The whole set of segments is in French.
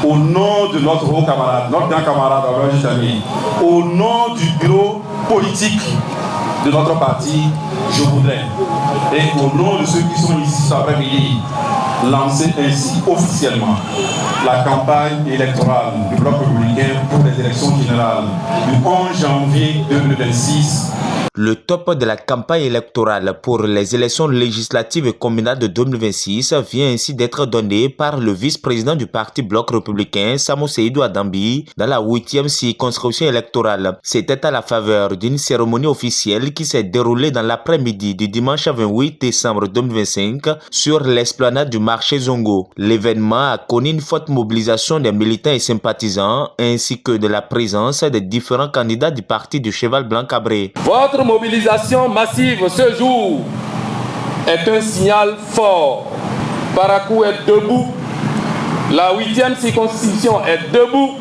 au nom de notre haut camarade, notre grand camarade Abdoulaye Jitani, au nom du bureau politique de notre parti, je voudrais, et au nom de ceux qui sont ici cet après-midi, lancer ainsi officiellement la campagne électorale du Bloc républicain pour les élections générales du 11 janvier 2026. Le top de la campagne électorale pour les élections législatives et communales de 2026 vient ainsi d'être donné par le vice-président du parti Bloc républicain, Samo Seydou Adambi, dans la 8e circonscription électorale. C'était à la faveur d'une cérémonie officielle qui s'est déroulée dans l'après-midi du dimanche 28 décembre 2025 sur l'esplanade du marché Zongo. L'événement a connu une forte mobilisation des militants et sympathisants ainsi que de la présence des différents candidats du parti du Cheval Blanc Cabré. Votre mobilisation massive ce jour est un signal fort. Parakou est debout. La 8e circonscription est debout.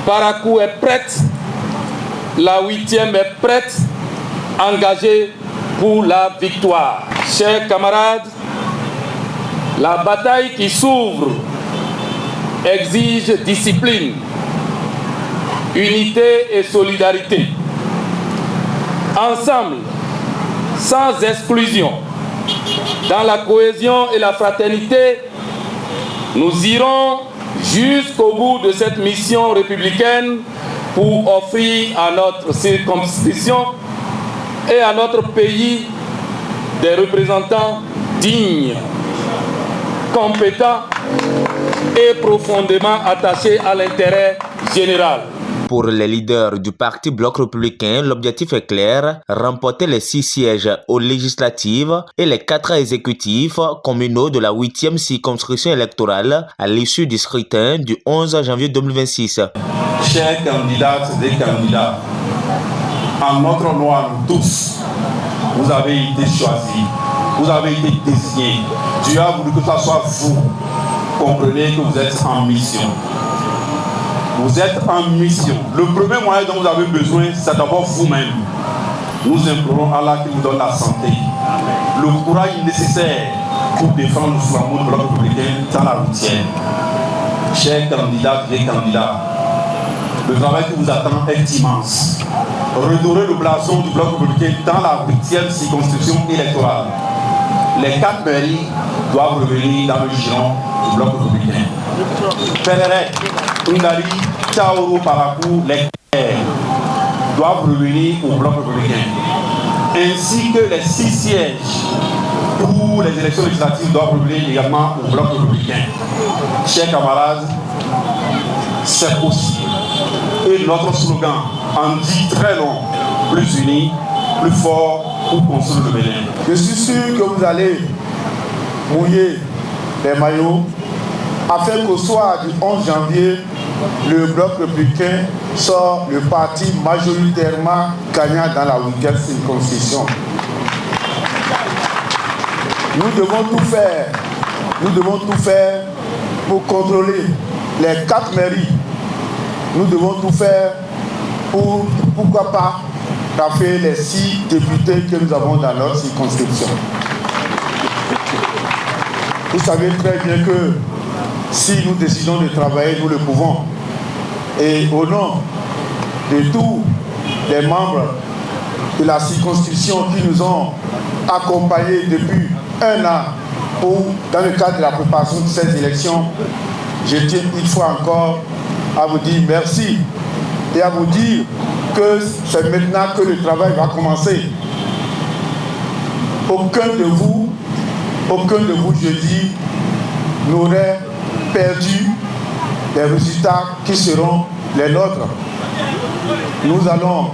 Parakou est prête. La 8e est prête, engagée pour la victoire. Chers camarades, la bataille qui s'ouvre exige discipline, unité et solidarité. Ensemble, sans exclusion, dans la cohésion et la fraternité, nous irons jusqu'au bout de cette mission républicaine pour offrir à notre circonscription et à notre pays des représentants dignes, compétents et profondément attachés à l'intérêt général. Pour les leaders du parti Bloc républicain, l'objectif est clair, remporter les 6 sièges aux législatives et les 4 exécutifs communaux de la 8e circonscription électorale à l'issue du scrutin du 11 janvier 2026. Chers candidates et candidats, en notre nom à nous tous, vous avez été choisis, vous avez été désignés. Dieu a voulu que ce soit vous. Comprenez que vous êtes en mission. Vous êtes en mission. Le premier moyen dont vous avez besoin, c'est d'abord vous-même. Nous implorons Allah qui vous donne la santé, le courage nécessaire pour défendre le flambeau du Bloc républicain dans la 8e. Chers candidats et candidats, le travail qui vous attend est immense. Redorer le blason du Bloc républicain dans la 8e circonscription électorale. Les 4 mairies doivent revenir dans le giron du Bloc républicain. Ferreret, Ngari, Taoro, Parakou, les terres doivent revenir au Bloc républicain. Ainsi que les 6 sièges pour les élections législatives doivent revenir également au Bloc républicain. Chers camarades, c'est possible. Et notre slogan en dit très long, plus unis, plus forts pour construire le Bénin. Je suis sûr que vous allez mouiller les maillots afin qu'au soir du 11 janvier, le Bloc républicain soit le parti majoritairement gagnant dans la 8e circonscription. Nous devons tout faire pour contrôler les 4 mairies. Nous devons tout faire pour, pourquoi pas, taper les 6 députés que nous avons dans notre circonscription. Vous savez très bien que si nous décidons de travailler, nous le pouvons. Et au nom de tous les membres de la circonscription qui nous ont accompagnés depuis 1 an dans le cadre de la préparation de ces élections, je tiens une fois encore à vous dire merci et à vous dire que c'est maintenant que le travail va commencer. Aucun de vous, je dis, n'aurait perdu les résultats qui seront les nôtres. Nous allons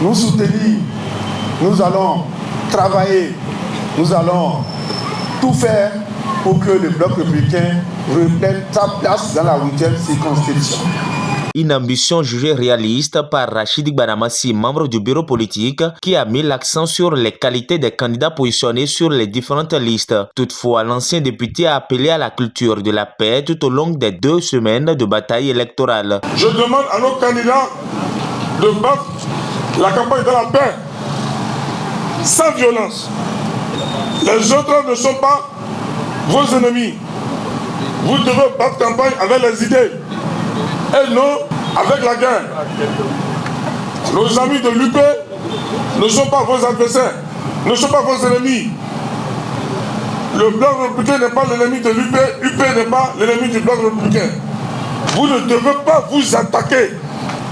nous soutenir, nous allons travailler, nous allons tout faire pour que le Bloc républicain reprenne sa place dans la 8e circonscription. Une ambition jugée réaliste par Rachid Banamassi, membre du bureau politique, qui a mis l'accent sur les qualités des candidats positionnés sur les différentes listes. Toutefois, l'ancien député a appelé à la culture de la paix tout au long des 2 semaines de bataille électorale. Je demande à nos candidats de battre la campagne de la paix sans violence. Les autres ne sont pas vos ennemis. Vous devez battre campagne avec les idées et non avec la guerre. Nos amis de l'UP ne sont pas vos adversaires, ne sont pas vos ennemis. Le bloc républicain n'est pas l'ennemi de l'UP, UP n'est pas l'ennemi du bloc républicain. Vous ne devez pas vous attaquer.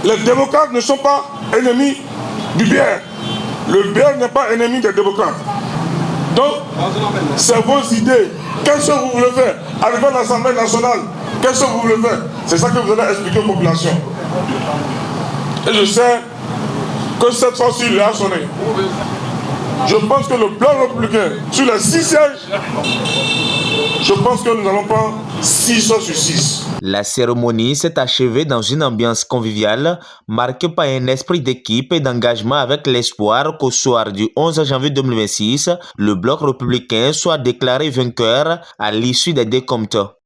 Les démocrates ne sont pas ennemis du BR. Le BR n'est pas ennemi des démocrates. Donc, c'est vos idées. Qu'est-ce que vous voulez faire? Arriver à l'Assemblée nationale, qu'est-ce que vous voulez faire? C'est ça que vous allez expliquer aux populations. Et je sais que cette fois-ci, il a sonné. Je pense que le bloc républicain, sur les 6 sièges, je pense que nous n'allons pas 6 sur 6. La cérémonie s'est achevée dans une ambiance conviviale, marquée par un esprit d'équipe et d'engagement avec l'espoir qu'au soir du 11 janvier 2026, le bloc républicain soit déclaré vainqueur à l'issue des décomptes.